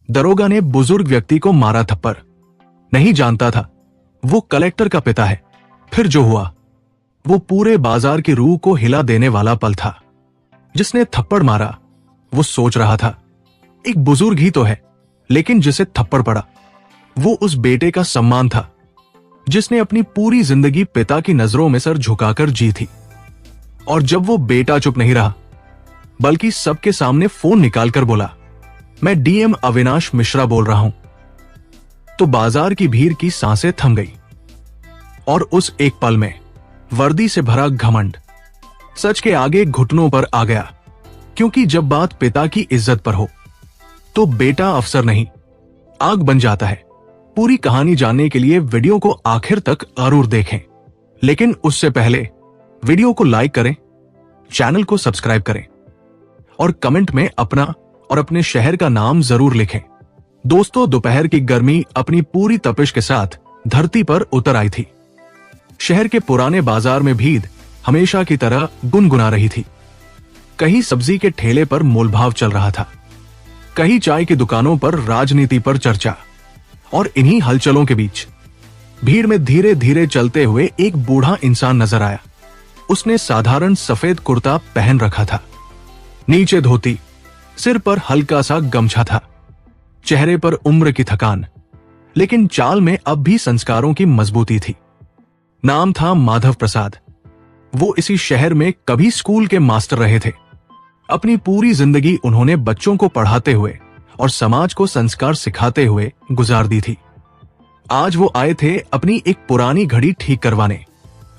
दरोगा ने बुजुर्ग व्यक्ति को मारा थप्पड़। नहीं जानता था वो कलेक्टर का पिता है। फिर जो हुआ वो पूरे बाजार की रूह को हिला देने वाला पल था। जिसने थप्पड़ मारा वो सोच रहा था एक बुजुर्ग ही तो है, लेकिन जिसे थप्पड़ पड़ा वो उस बेटे का सम्मान था जिसने अपनी पूरी जिंदगी पिता की नजरों में सर झुकाकर जी थी। और जब वो बेटा चुप नहीं रहा बल्कि सबके सामने फोन निकालकर बोला, मैं डीएम अविनाश मिश्रा बोल रहा हूं, तो बाजार की भीड़ की सांसें थम गई। और उस एक पल में वर्दी से भरा घमंड सच के आगे घुटनों पर आ गया। क्योंकि जब बात पिता की इज्जत पर हो तो बेटा अफसर नहीं आग बन जाता है। पूरी कहानी जानने के लिए वीडियो को आखिर तक जरूर देखें, लेकिन उससे पहले वीडियो को लाइक करें, चैनल को सब्सक्राइब करें और कमेंट में अपना और अपने शहर का नाम जरूर लिखें। दोस्तों, दोपहर की गर्मी अपनी पूरी तपिश के साथ धरती पर उतर आई थी। शहर के पुराने बाजार में भीड़ हमेशा की तरह गुनगुना रही थी। कहीं सब्जी के ठेले पर मोलभाव चल रहा था, कहीं चाय की दुकानों पर राजनीति पर चर्चा। और इन्हीं हलचलों के बीच भीड़ में धीरे धीरे चलते हुए एक बूढ़ा इंसान नजर आया। उसने साधारण सफेद कुर्ता पहन रखा था, नीचे धोती, सिर पर हल्का सा गमछा था, चेहरे पर उम्र की थकान, लेकिन चाल में अब भी संस्कारों की मजबूती थी। नाम था माधव प्रसाद। वो इसी शहर में कभी स्कूल के मास्टर रहे थे। अपनी पूरी जिंदगी उन्होंने बच्चों को पढ़ाते हुए और समाज को संस्कार सिखाते हुए गुजार दी थी। आज वो आए थे अपनी एक पुरानी घड़ी ठीक करवाने,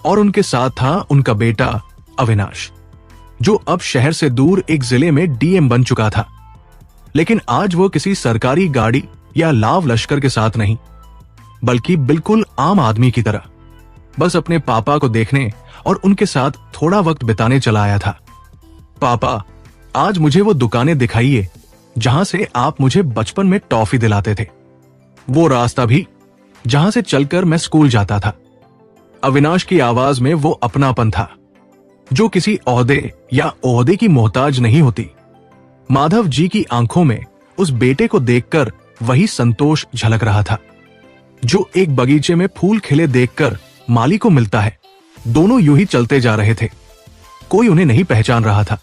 और उनके साथ था उनका बेटा अविनाश, जो अब शहर से दूर एक जिले में डीएम बन चुका था। लेकिन आज वो किसी सरकारी गाड़ी या लाव लश्कर के साथ नहीं, बल्कि बिल्कुल आम आदमी की तरह बस अपने पापा को देखने और उनके साथ थोड़ा वक्त बिताने चला आया था। पापा, आज मुझे वो दुकानें दिखाइए जहां से आप मुझे बचपन में टॉफी दिलाते थे, वो रास्ता भी जहां से चलकर मैं स्कूल जाता था। अविनाश की आवाज में वो अपनापन था जो किसी ओहदे या ओहदे की मोहताज नहीं होती। माधव जी की आंखों में उस बेटे को देखकर वही संतोष झलक रहा था जो एक बगीचे में फूल खिले देखकर माली को मिलता है। दोनों यूं ही चलते जा रहे थे। कोई उन्हें नहीं पहचान रहा था,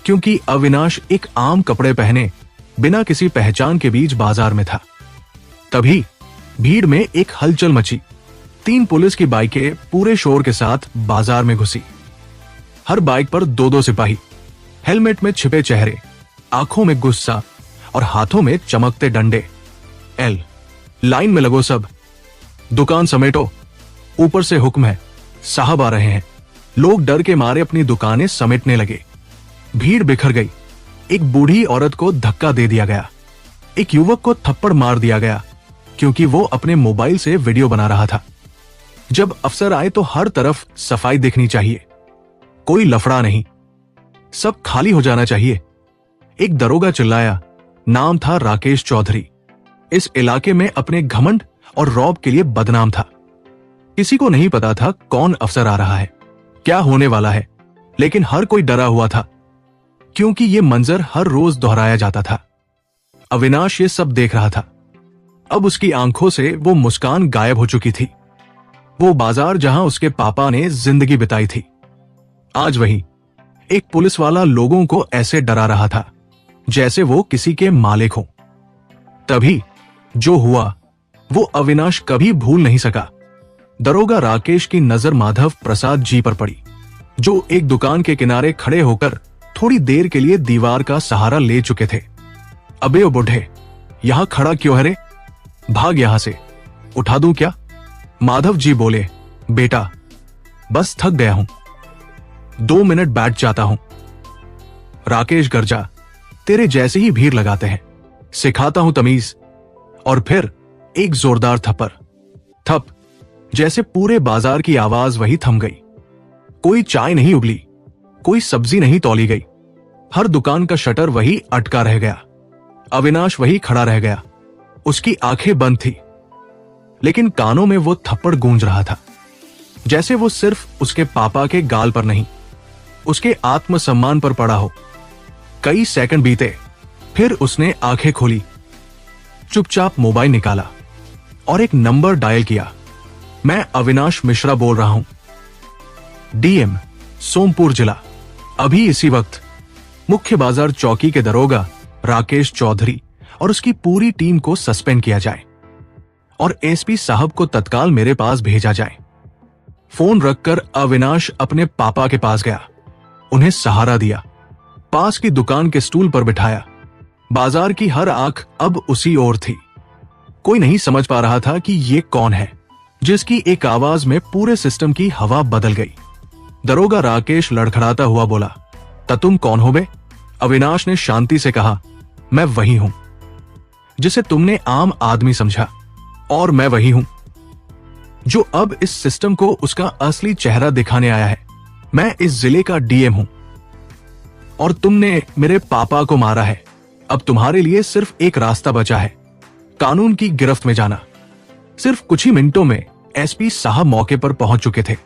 क्योंकि अविनाश एक आम कपड़े पहने बिना किसी पहचान के बीच बाजार में था। तभी भीड़ में एक हलचल मची। 3 पुलिस की बाइकें पूरे शोर के साथ बाजार में घुसी। हर बाइक पर 2-2 सिपाही, हेलमेट में छिपे चेहरे, आंखों में गुस्सा और हाथों में चमकते डंडे। एल, लाइन में लगो सब, दुकान समेटो, ऊपर से हुक्म है, साहब आ रहे हैं। लोग डर के मारे अपनी दुकानें समेटने लगे। भीड़ बिखर गई। एक बूढ़ी औरत को धक्का दे दिया गया। एक युवक को थप्पड़ मार दिया गया क्योंकि वो अपने मोबाइल से वीडियो बना रहा था। जब अफसर आए तो हर तरफ सफाई दिखनी चाहिए, कोई लफड़ा नहीं, सब खाली हो जाना चाहिए। एक दरोगा चिल्लाया। नाम था राकेश चौधरी। इस इलाके में अपने घमंड और रौब के लिए बदनाम था। किसी को नहीं पता था कौन अफसर आ रहा है, क्या होने वाला है, लेकिन हर कोई डरा हुआ था क्योंकि ये मंजर हर रोज दोहराया जाता था। अविनाश ये सब देख रहा था। अब उसकी आंखों से वो मुस्कान गायब हो चुकी थी। वो बाजार जहां उसके पापा ने जिंदगी बिताई थी, आज वही एक पुलिस वाला लोगों को ऐसे डरा रहा था जैसे वो किसी के मालिक हो। तभी जो हुआ वो अविनाश कभी भूल नहीं सका। दरोगा राकेश की नजर माधव प्रसाद जी पर पड़ी, जो एक दुकान के किनारे खड़े होकर थोड़ी देर के लिए दीवार का सहारा ले चुके थे। अबे ओ बुढ़े, यहां खड़ा क्यों है रे? भाग यहां से, उठा दूं क्या? माधव जी बोले, बेटा बस थक गया हूं, 2 मिनट बैठ जाता हूं। राकेश गरजा, तेरे जैसे ही भीड़ लगाते हैं, सिखाता हूं तमीज। और फिर एक जोरदार थप्पड़, थप, जैसे पूरे बाजार की आवाज वही थम गई। कोई चाय नहीं उबली, कोई सब्जी नहीं तौली गई, हर दुकान का शटर वही अटका रह गया। अविनाश वही खड़ा रह गया। उसकी आंखें बंद थी, लेकिन कानों में वो थप्पड़ गूंज रहा था, जैसे वो सिर्फ उसके पापा के गाल पर नहीं, उसके आत्मसम्मान पर पड़ा हो। कई सेकंड बीते, फिर उसने आंखें खोली। चुपचाप मोबाइल निकाला और एक नंबर डायल किया। मैं अविनाश मिश्रा बोल रहा हूं, डीएम, सोमपुर जिला। अभी इसी वक्त मुख्य बाजार चौकी के दरोगा राकेश चौधरी और उसकी पूरी टीम को सस्पेंड किया जाए और एसपी साहब को तत्काल मेरे पास भेजा जाए। फोन रखकर अविनाश अपने पापा के पास गया, उन्हें सहारा दिया, पास की दुकान के स्टूल पर बिठाया। बाजार की हर आंख अब उसी ओर थी। कोई नहीं समझ पा रहा था कि ये कौन है, जिसकी एक आवाज में पूरे सिस्टम की हवा बदल गई। दरोगा राकेश लड़खड़ाता हुआ बोला, "ता तुम कौन हो बे?" अविनाश ने शांति से कहा, "मैं वही हूं जिसे तुमने आम आदमी समझा, और मैं वही हूं जो अब इस सिस्टम को उसका असली चेहरा दिखाने आया है। मैं इस जिले का डीएम हूं और तुमने मेरे पापा को मारा है। अब तुम्हारे लिए सिर्फ एक रास्ता बचा है, कानून की गिरफ्त में जाना।" सिर्फ कुछ ही मिनटों में एसपी साहब मौके पर पहुंच चुके थे।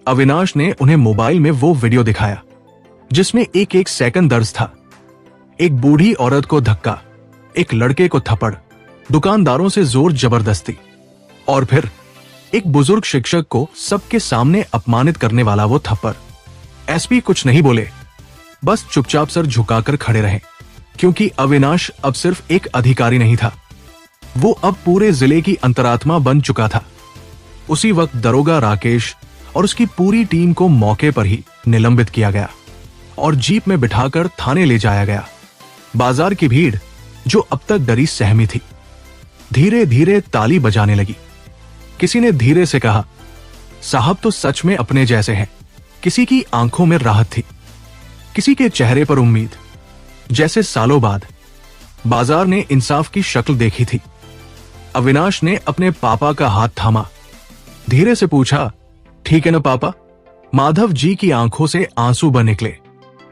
अविनाश ने उन्हें मोबाइल में वो वीडियो दिखाया जिसमें एक एक सेकंड दर्ज था। एक बूढ़ी औरत को धक्का, एक लड़के को थप्पड़, दुकानदारों से जोर जबरदस्ती, और फिर एक बुजुर्ग शिक्षक को सबके सामने अपमानित करने वाला वो थप्पड़। एसपी कुछ नहीं बोले, बस चुपचाप सर झुकाकर खड़े रहे, क्योंकि अविनाश अब सिर्फ एक अधिकारी नहीं था, वो अब पूरे जिले की अंतरात्मा बन चुका था। उसी वक्त दरोगा राकेश और उसकी पूरी टीम को मौके पर ही निलंबित किया गया और जीप में बिठाकर थाने ले जाया गया। बाजार की भीड़, जो अब तक डरी सहमी थी, धीरे धीरे ताली बजाने लगी। किसी ने धीरे से कहा, "साहब तो सच में अपने जैसे हैं।" किसी की आंखों में राहत थी, किसी के चेहरे पर उम्मीद, जैसे सालों बाद बाजार ने इंसाफ की शक्ल देखी थी। अविनाश ने अपने पापा का हाथ थामा, धीरे से पूछा, "ठीक है ना पापा?" माधव जी की आंखों से आंसू बह निकले,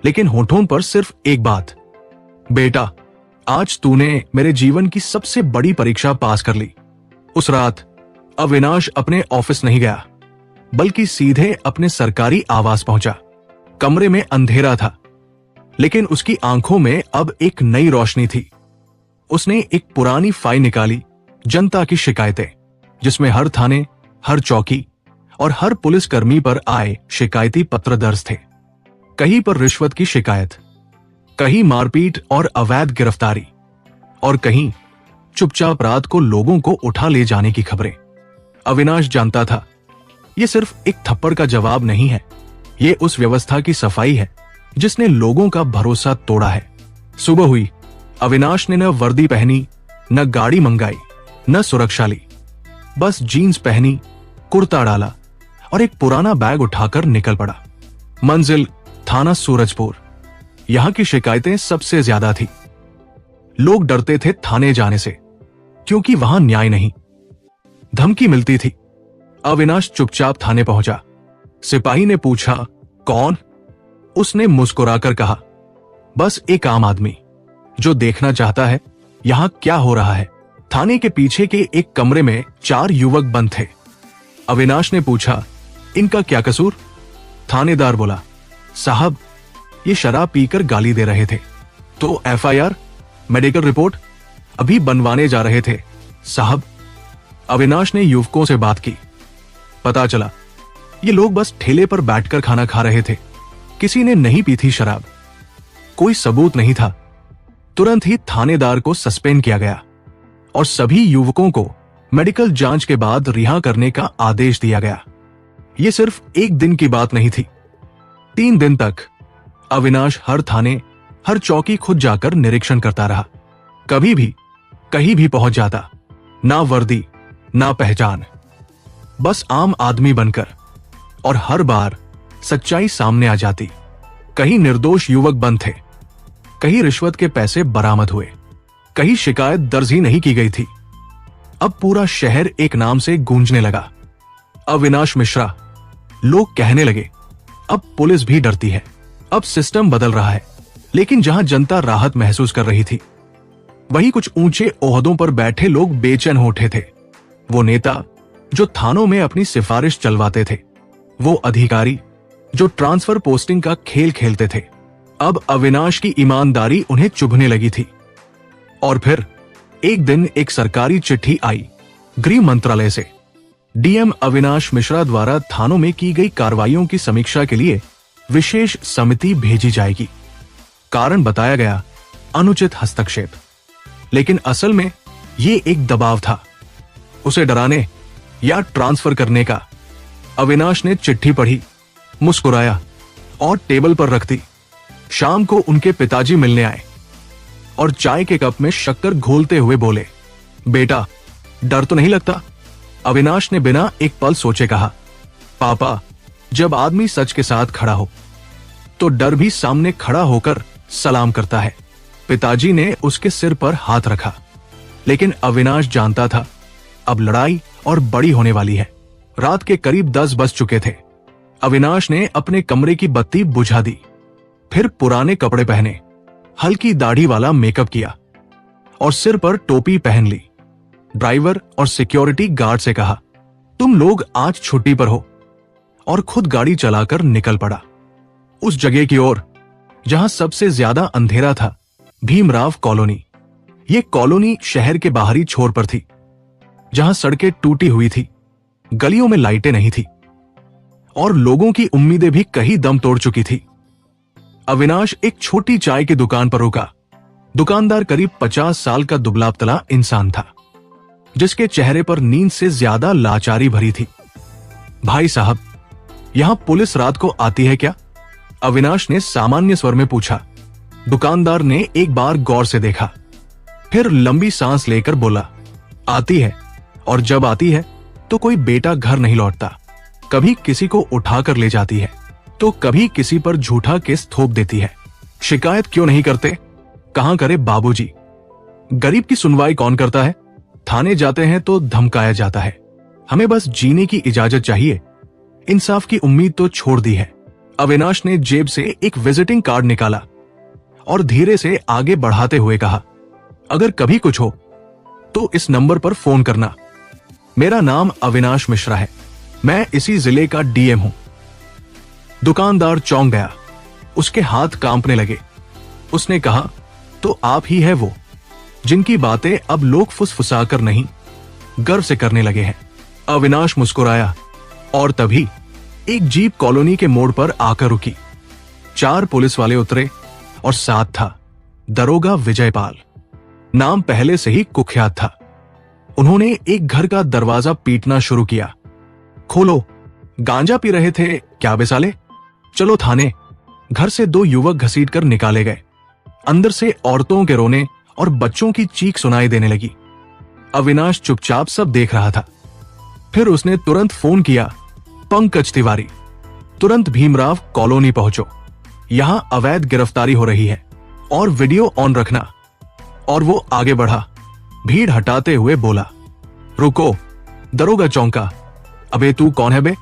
लेकिन होठों पर सिर्फ एक बात, "बेटा, आज तूने मेरे जीवन की सबसे बड़ी परीक्षा पास कर ली।" उस रात अविनाश अपने ऑफिस नहीं गया, बल्कि सीधे अपने सरकारी आवास पहुंचा। कमरे में अंधेरा था, लेकिन उसकी आंखों में अब एक नई रोशनी थी। उसने एक पुरानी फाइल निकाली, जनता की शिकायतें, जिसमें हर थाने, हर चौकी और हर पुलिसकर्मी पर आए शिकायती पत्र दर्ज थे। कहीं पर रिश्वत की शिकायत, कहीं मारपीट और अवैध गिरफ्तारी, और कहीं चुपचाप रात को लोगों को उठा ले जाने की खबरें। अविनाश जानता था, यह सिर्फ एक थप्पड़ का जवाब नहीं है, ये उस व्यवस्था की सफाई है जिसने लोगों का भरोसा तोड़ा है। सुबह हुई, अविनाश ने न वर्दी पहनी, न गाड़ी मंगाई, न सुरक्षा ली, बस जीन्स पहनी, कुर्ता डाला और एक पुराना बैग उठाकर निकल पड़ा। मंजिल थाना सूरजपुर। यहां की शिकायतें सबसे ज्यादा थी। लोग डरते थे थाने जाने से, क्योंकि वहां न्याय नहीं, धमकी मिलती थी। अविनाश चुपचाप थाने पहुंचा। सिपाही ने पूछा, "कौन?" उसने मुस्कुराकर कहा, "बस एक आम आदमी जो देखना चाहता है यहां क्या हो रहा है।" थाने के पीछे के एक कमरे में 4 युवक बंद थे। अविनाश ने पूछा, "इनका क्या कसूर?" थानेदार बोला, "साहब, ये शराब पीकर गाली दे रहे थे, तो एफआईआर, मेडिकल रिपोर्ट अभी बनवाने जा रहे थे साहब।" अविनाश ने युवकों से बात की। पता चला ये लोग बस ठेले पर बैठकर खाना खा रहे थे, किसी ने नहीं पी थी शराब। कोई सबूत नहीं था। तुरंत ही थानेदार को सस्पेंड किया गया और सभी युवकों को मेडिकल जांच के बाद रिहा करने का आदेश दिया गया। यह सिर्फ एक दिन की बात नहीं थी। 3 दिन तक अविनाश हर थाने, हर चौकी खुद जाकर निरीक्षण करता रहा। कभी भी कहीं भी पहुंच जाता, ना वर्दी ना पहचान, बस आम आदमी बनकर, और हर बार सच्चाई सामने आ जाती। कहीं निर्दोष युवक बंद थे, कहीं रिश्वत के पैसे बरामद हुए, कहीं शिकायत दर्ज ही नहीं की गई थी। अब पूरा शहर एक नाम से गूंजने लगा, अविनाश मिश्रा। लोग कहने लगे, अब पुलिस भी डरती है, अब सिस्टम बदल रहा है। लेकिन जहां जनता राहत महसूस कर रही थी, वहीं कुछ ऊंचे ओहदों पर बैठे लोग बेचैन हो उठे थे। वो नेता जो थानों में अपनी सिफारिश चलवाते थे, वो अधिकारी जो ट्रांसफर पोस्टिंग का खेल खेलते थे, अब अविनाश की ईमानदारी उन्हें चुभने लगी थी। और फिर एक दिन एक सरकारी चिट्ठी आई गृह मंत्रालय से। डीएम अविनाश मिश्रा द्वारा थानों में की गई कार्रवाइयों की समीक्षा के लिए विशेष समिति भेजी जाएगी। कारण बताया गया अनुचित हस्तक्षेप, लेकिन असल में ये एक दबाव था, उसे डराने या ट्रांसफर करने का। अविनाश ने चिट्ठी पढ़ी, मुस्कुराया और टेबल पर रख दी। शाम को उनके पिताजी मिलने आए और चाय के कप में शक्कर घोलते हुए बोले, बेटा डर तो नहीं लगता? अविनाश ने बिना एक पल सोचे कहा, पापा, जब आदमी सच के साथ खड़ा हो तो डर भी सामने खड़ा होकर सलाम करता है। पिताजी ने उसके सिर पर हाथ रखा, लेकिन अविनाश जानता था अब लड़ाई और बड़ी होने वाली है। रात के करीब 10 बज चुके थे। अविनाश ने अपने कमरे की बत्ती बुझा दी, फिर पुराने कपड़े पहने, हल्की दाढ़ी वाला मेकअप किया और सिर पर टोपी पहन ली। ड्राइवर और सिक्योरिटी गार्ड से कहा, तुम लोग आज छुट्टी पर हो, और खुद गाड़ी चलाकर निकल पड़ा उस जगह की ओर जहां सबसे ज्यादा अंधेरा था, भीमराव कॉलोनी। ये कॉलोनी शहर के बाहरी छोर पर थी, जहां सड़कें टूटी हुई थी, गलियों में लाइटें नहीं थी और लोगों की उम्मीदें भी कहीं दम तोड़ चुकी थी। अविनाश एक छोटी चाय की दुकान पर रुका। दुकानदार करीब 50 साल का दुबला पतला इंसान था, जिसके चेहरे पर नींद से ज्यादा लाचारी भरी थी। भाई साहब, यहां पुलिस रात को आती है क्या? अविनाश ने सामान्य स्वर में पूछा। दुकानदार ने एक बार गौर से देखा, फिर लंबी सांस लेकर बोला, आती है, और जब आती है तो कोई बेटा घर नहीं लौटता। कभी किसी को उठाकर ले जाती है तो कभी किसी पर झूठा केस थोप देती है। शिकायत क्यों नहीं करते? कहां करे बाबूजी। गरीब की सुनवाई कौन करता है? थाने जाते हैं तो धमकाया जाता है। हमें बस जीने की इजाजत चाहिए। इंसाफ की उम्मीद तो छोड़ दी है। अविनाश ने जेब से एक विजिटिंग कार्ड निकाला और धीरे से आगे बढ़ाते हुए कहा, अगर कभी कुछ हो तो इस नंबर पर फोन करना। मेरा नाम अविनाश मिश्रा है, मैं इसी जिले का डीएम हूं। दुकानदार चौंक गया, उसके हाथ कांपने लगे। उसने कहा, तो आप ही है वो जिनकी बातें अब लोग फुसफुसाकर नहीं, गर्व से करने लगे हैं। अविनाश मुस्कुराया और तभी एक जीप कॉलोनी के मोड़ पर आकर रुकी। 4 पुलिस वाले उतरे और साथ था दरोगा विजयपाल। नाम पहले से ही कुख्यात था। उन्होंने एक घर का दरवाजा पीटना शुरू किया। खोलो, गांजा पी रहे थे क्या बे साले? चलो थाने। घर से 2 युवक घसीटकर निकाले गए। अंदर से औरतों के रोने और बच्चों की चीख सुनाई देने लगी। अविनाश चुपचाप सब देख रहा था। फिर उसने तुरंत फोन किया, पंकज तिवारी, तुरंत भीमराव कॉलोनी पहुंचो, यहां अवैध गिरफ्तारी हो रही है और वीडियो ऑन रखना। और वो आगे बढ़ा, भीड़ हटाते हुए बोला, रुको। दरोगा चौंका, अबे तू कौन है बे?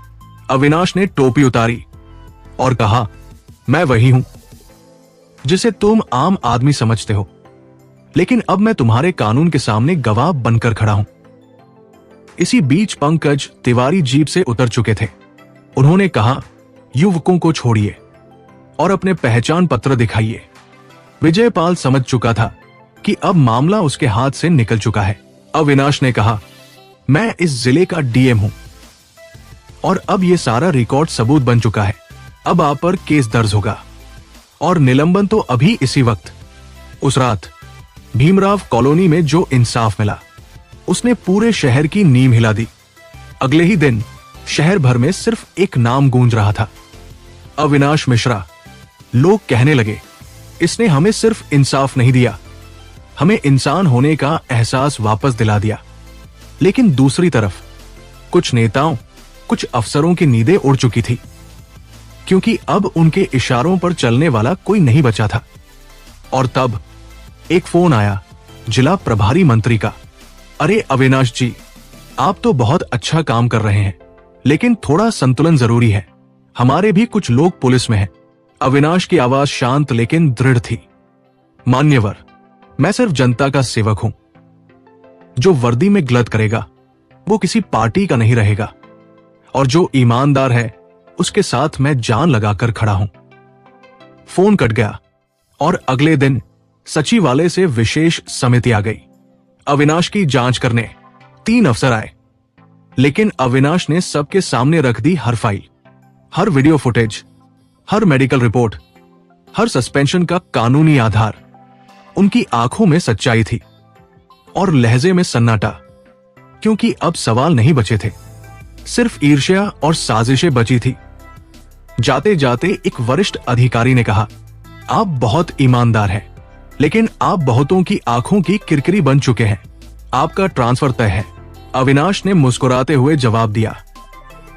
अविनाश ने टोपी उतारी और कहा, मैं वही हूं जिसे तुम आम आदमी समझते हो, लेकिन अब मैं तुम्हारे कानून के सामने गवाह बनकर खड़ा हूं। इसी बीच पंकज तिवारी जीप से उतर चुके थे। उन्होंने कहा, युवकों को छोड़िए और अपने पहचान पत्र दिखाइए। विजयपाल समझ चुका था कि अब मामला उसके हाथ से निकल चुका है। अविनाश ने कहा, मैं इस जिले का डीएम हूं और अब यह सारा रिकॉर्ड सबूत बन चुका है। अब आप पर केस दर्ज होगा और निलंबन तो अभी इसी वक्त। उस रात भीमराव कॉलोनी में जो इंसाफ मिला, उसने पूरे शहर की नींव हिला दी। अगले ही दिन शहर भर में सिर्फ एक नाम गूंज रहा था, अविनाश मिश्रा। लोग कहने लगे, इसने हमें सिर्फ इंसाफ नहीं दिया, हमें इंसान होने का एहसास वापस दिला दिया। लेकिन दूसरी तरफ कुछ नेताओं, कुछ अफसरों की नींदें उड़ चुकी थी, क्योंकि अब उनके इशारों पर चलने वाला कोई नहीं बचा था। और तब एक फोन आया जिला प्रभारी मंत्री का। अरे अविनाश जी, आप तो बहुत अच्छा काम कर रहे हैं, लेकिन थोड़ा संतुलन जरूरी है। हमारे भी कुछ लोग पुलिस में हैं। अविनाश की आवाज शांत लेकिन दृढ़ थी। मान्यवर, मैं सिर्फ जनता का सेवक हूं। जो वर्दी में गलत करेगा वो किसी पार्टी का नहीं रहेगा, और जो ईमानदार है उसके साथ मैं जान लगाकर खड़ा हूं। फोन कट गया और अगले दिन सचिवालय से विशेष समिति आ गई। अविनाश की जांच करने 3 अफसर आए, लेकिन अविनाश ने सबके सामने रख दी हर फाइल, हर वीडियो फुटेज, हर मेडिकल रिपोर्ट, हर सस्पेंशन का कानूनी आधार। उनकी आंखों में सच्चाई थी और लहजे में सन्नाटा, क्योंकि अब सवाल नहीं बचे थे, सिर्फ ईर्ष्या और साजिशें बची थी। जाते जाते एक वरिष्ठ अधिकारी ने कहा, आप बहुत ईमानदार हैं, लेकिन आप बहुतों की आंखों की किरकिरी बन चुके हैं। आपका ट्रांसफर तय है। अविनाश ने मुस्कुराते हुए जवाब दिया,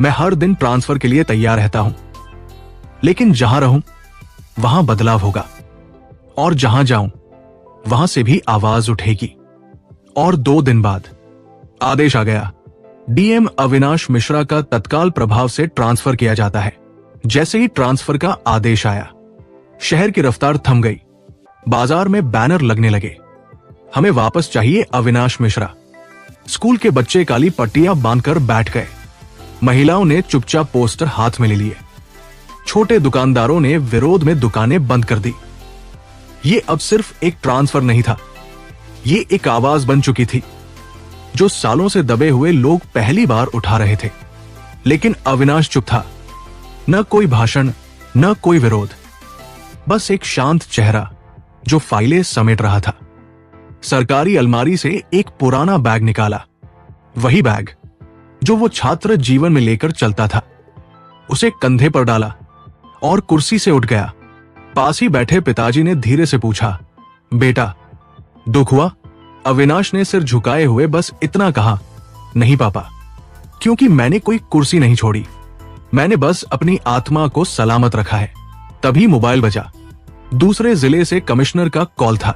मैं हर दिन ट्रांसफर के लिए तैयार रहता हूं, लेकिन जहां रहूं वहां बदलाव होगा, और जहां जाऊं वहां से भी आवाज उठेगी। और 2 दिन बाद आदेश आ गया, डीएम अविनाश मिश्रा का तत्काल प्रभाव से ट्रांसफर किया जाता है। जैसे ही ट्रांसफर का आदेश आया, शहर की रफ्तार थम गई। बाजार में बैनर लगने लगे, हमें वापस चाहिए अविनाश मिश्रा। स्कूल के बच्चे काली पट्टियां बांधकर बैठ गए। महिलाओं ने चुपचाप पोस्टर हाथ में ले लिए। छोटे दुकानदारों ने विरोध में दुकानें बंद कर दी। ये अब सिर्फ एक ट्रांसफर नहीं था, ये एक आवाज बन चुकी थी, जो सालों से दबे हुए लोग पहली बार उठा रहे थे। लेकिन अविनाश चुप था। न कोई भाषण, न कोई विरोध, बस एक शांत चेहरा जो फाइलें समेट रहा था। सरकारी अलमारी से एक पुराना बैग निकाला, वही बैग जो वो छात्र जीवन में लेकर चलता था। उसे कंधे पर डाला और कुर्सी से उठ गया। पास ही बैठे पिताजी ने धीरे से पूछा, बेटा दुख हुआ? अविनाश ने सिर झुकाए हुए बस इतना कहा, नहीं पापा, क्योंकि मैंने कोई कुर्सी नहीं छोड़ी, मैंने बस अपनी आत्मा को सलामत रखा है। तभी मोबाइल बजा। दूसरे जिले से कमिश्नर का कॉल था।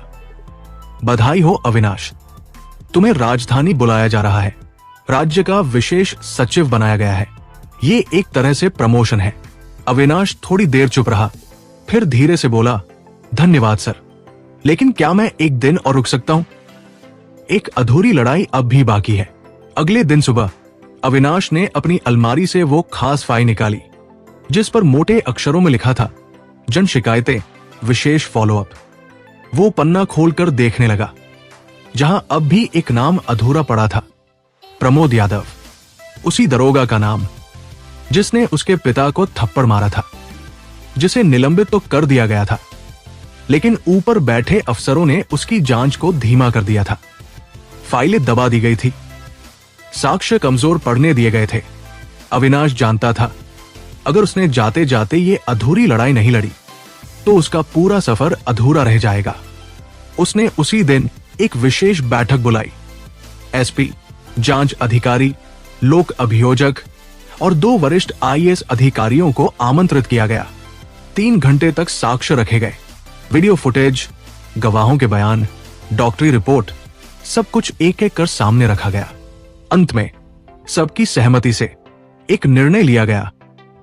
बधाई हो अविनाश, तुम्हें राजधानी बुलाया जा रहा है, राज्य का विशेष सचिव बनाया गया है। ये एक तरह से प्रमोशन है। अविनाश थोड़ी देर चुप रहा, फिर धीरे से बोला, धन्यवाद सर, लेकिन क्या मैं एक दिन और रुक सकता हूं? एक अधूरी लड़ाई अब भी बाकी है। अगले दिन सुबह अविनाश ने अपनी अलमारी से वो खास फाइल निकाली जिस पर मोटे अक्षरों में लिखा था, जन शिकायतें विशेष फॉलोअप। वो पन्ना खोलकर देखने लगा, जहां अब भी एक नाम अधूरा पड़ा था, प्रमोद यादव। उसी दरोगा का नाम जिसने उसके पिता को थप्पड़ मारा था, जिसे निलंबित तो कर दिया गया था, लेकिन ऊपर बैठे अफसरों ने उसकी जांच को धीमा कर दिया था। फाइलें दबा दी गई थी, साक्ष्य कमजोर पड़ने दिए गए थे। अविनाश जानता था, अगर उसने जाते जाते ये अधूरी लड़ाई नहीं लड़ी तो उसका पूरा सफर अधूरा रह जाएगा। उसने उसी दिन एक विशेष बैठक बुलाई। एसपी, जांच अधिकारी, लोक अभियोजक और 2 वरिष्ठ आईएएस अधिकारियों को आमंत्रित किया गया। 3 घंटे तक साक्ष्य रखे गए, वीडियो फुटेज, गवाहों के बयान, डॉक्टरी रिपोर्ट, सब कुछ एक एक कर सामने रखा गया। अंत में सबकी सहमति से एक निर्णय लिया गया,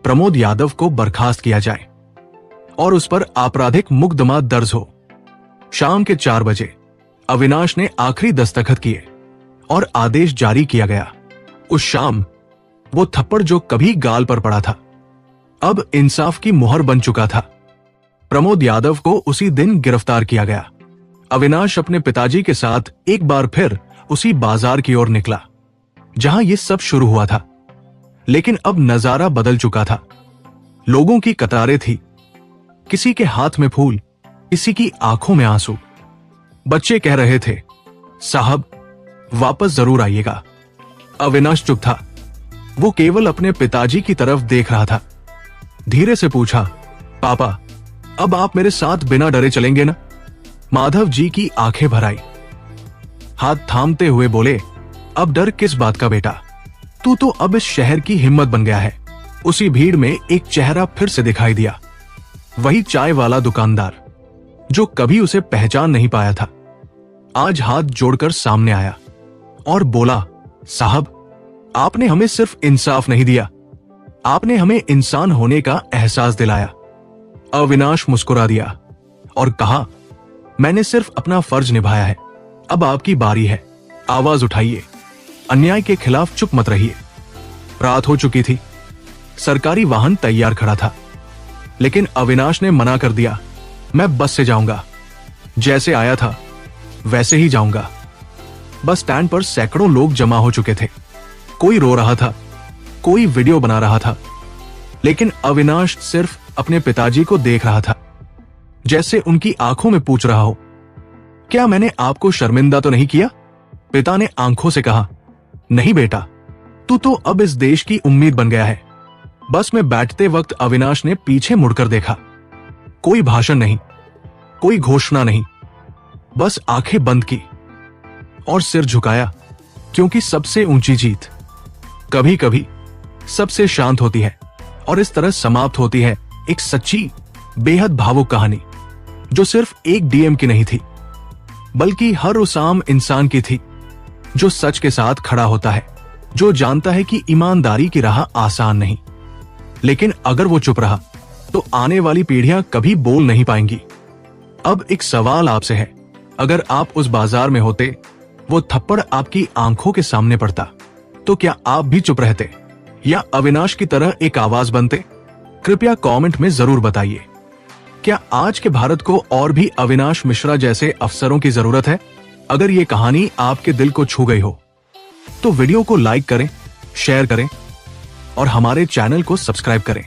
प्रमोद यादव को बर्खास्त किया जाए और उस पर आपराधिक मुकदमा दर्ज हो। शाम के 4 बजे अविनाश ने आखिरी दस्तखत किए और आदेश जारी किया गया। उस शाम वो थप्पड़ जो कभी गाल पर पड़ा था, अब इंसाफ की मुहर बन चुका था। प्रमोद यादव को उसी दिन गिरफ्तार किया गया। अविनाश अपने पिताजी के साथ एक बार फिर उसी बाजार की ओर निकला जहां ये सब शुरू हुआ था। लेकिन अब नजारा बदल चुका था। लोगों की कतारें थी, किसी के हाथ में फूल, किसी की आंखों में आंसू। बच्चे कह रहे थे, साहब वापस जरूर आइएगा। अविनाश चुप था। वो केवल अपने पिताजी की तरफ देख रहा था। धीरे से पूछा, पापा अब आप मेरे साथ बिना डरे चलेंगे ना? माधव जी की आंखें भर आई। हाथ थामते हुए बोले, अब डर किस बात का बेटा, तू तो अब इस शहर की हिम्मत बन गया है। उसी भीड़ में एक चेहरा फिर से दिखाई दिया, वही चाय वाला दुकानदार जो कभी उसे पहचान नहीं पाया था। आज हाथ जोड़कर सामने आया और बोला, साहब आपने हमें सिर्फ इंसाफ नहीं दिया, आपने हमें इंसान होने का एहसास दिलाया। अविनाश मुस्कुरा दिया और कहा, मैंने सिर्फ अपना फर्ज निभाया है, अब आपकी बारी है, आवाज उठाइए, अन्याय के खिलाफ चुप मत रहिए। रात हो चुकी थी, सरकारी वाहन तैयार खड़ा था, लेकिन अविनाश ने मना कर दिया, मैं बस से जाऊंगा, जैसे आया था वैसे ही जाऊंगा। बस स्टैंड पर सैकड़ों लोग जमा हो चुके थे। कोई रो रहा था, कोई वीडियो बना रहा था, लेकिन अविनाश सिर्फ अपने पिताजी को देख रहा था, जैसे उनकी आंखों में पूछ रहा हो, क्या मैंने आपको शर्मिंदा तो नहीं किया? पिता ने आंखों से कहा, नहीं बेटा, तू तो अब इस देश की उम्मीद बन गया है। बस में बैठते वक्त अविनाश ने पीछे मुड़कर देखा। कोई भाषण नहीं, कोई घोषणा नहीं, बस आंखें बंद की और सिर झुकाया, क्योंकि सबसे ऊंची जीत कभी कभी सबसे शांत होती है। और इस तरह समाप्त होती है एक सच्ची, बेहद भावुक कहानी, जो सिर्फ एक डीएम की नहीं थी, बल्कि हर उस आम इंसान की थी, जो सच के साथ खड़ा होता है, जो जानता है कि ईमानदारी की राह आसान नहीं, लेकिन अगर वो चुप रहा तो आने वाली पीढ़ियां कभी बोल नहीं पाएंगी। अब एक सवाल आपसे है, अगर आप उस बाजार में होते, वो थप्पड़ आपकी आंखों के सामने पड़ता, तो क्या आप भी चुप रहते या अविनाश की तरह एक आवाज बनते? कृपया कमेंट में जरूर बताइए। क्या आज के भारत को और भी अविनाश मिश्रा जैसे अफसरों की जरूरत है? अगर ये कहानी आपके दिल को छू गई हो तो वीडियो को लाइक करें, शेयर करें और हमारे चैनल को सब्सक्राइब करें।